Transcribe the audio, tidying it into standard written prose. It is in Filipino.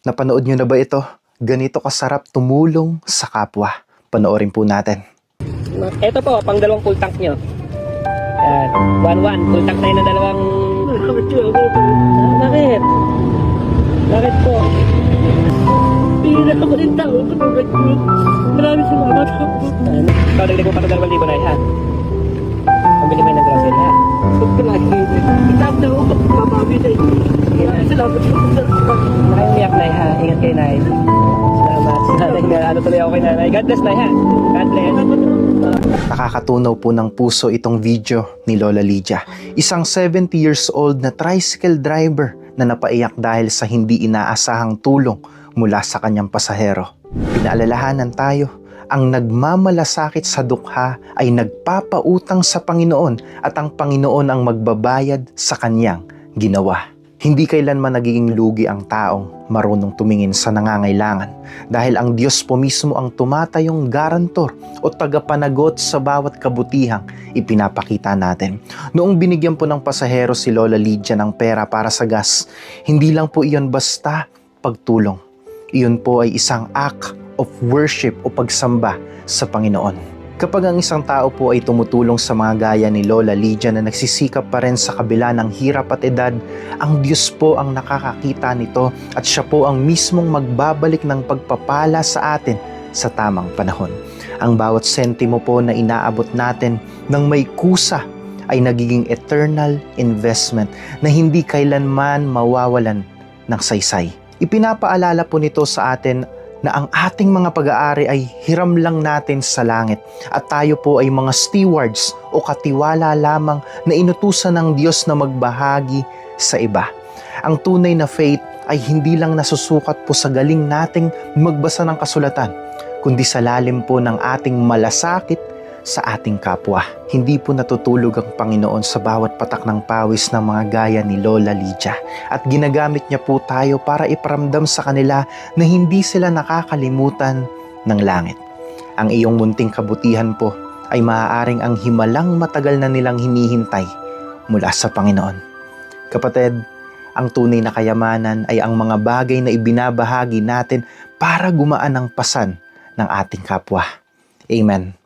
Napanood nyo na ba ito? Ganito kasarap tumulong sa kapwa. Panoorin po natin. Ito po, pang dalawang full tank nyo. Yan, 1-1. Full tank na yun ng dalawang... Bakit? Bakit po? Pira ako rin tao. Maraming salamat po. Ikaw, dagdag mo pa ito 2,000 na ha. Pambili mo yun ng grocery ha. Itap na ako. Mabawi na yun. Maraming salamat po. Nakaiyak na ha. Ingat kayo na. Salamat. Salamat nga. Ano tuloy ako kay nanay. God bless na ha. God bless. Nakakatunaw po ng puso itong video ni Lola Lydia. Isang 70 years old na tricycle driver na napaiyak dahil sa hindi inaasahang tulong mula sa kanyang pasahero. Pinaalalahanan tayo, ang nagmamalasakit sa dukha ay nagpapautang sa Panginoon at ang Panginoon ang magbabayad sa kanyang ginawa. Hindi kailanman nagiging lugi ang taong marunong tumingin sa nangangailangan dahil ang Diyos po mismo ang tumatayong garantor o tagapanagot sa bawat kabutihang ipinapakita natin. Noong binigyan po ng pasahero si Lola Lydia ng pera para sa gas, hindi lang po iyon basta pagtulong. Iyon po ay isang act of worship o pagsamba sa Panginoon. Kapag ang isang tao po ay tumutulong sa mga gaya ni Lola Lydia na nagsisikap pa rin sa kabila ng hirap at edad, ang Diyos po ang nakakakita nito at siya po ang mismong magbabalik ng pagpapala sa atin sa tamang panahon. Ang bawat sentimo po na inaabot natin ng may kusa ay nagiging eternal investment na hindi kailanman mawawalan ng saysay. Ipinapaalala po nito sa atin na ang ating mga pag-aari ay hiram lang natin sa langit at tayo po ay mga stewards o katiwala lamang na inutusan ng Diyos na magbahagi sa iba. Ang tunay na faith ay hindi lang nasusukat po sa galing nating magbasa ng kasulatan, kundi sa lalim po ng ating malasakit sa ating kapwa. Hindi po natutulog ang Panginoon sa bawat patak ng pawis ng mga gaya ni Lola Lydia at ginagamit niya po tayo para iparamdam sa kanila na hindi sila nakakalimutan ng langit. Ang iyong munting kabutihan po ay maaaring ang himalang matagal na nilang hinihintay mula sa Panginoon. Kapatid, ang tunay na kayamanan ay ang mga bagay na ibinabahagi natin para gumaan ang pasan ng ating kapwa. Amen.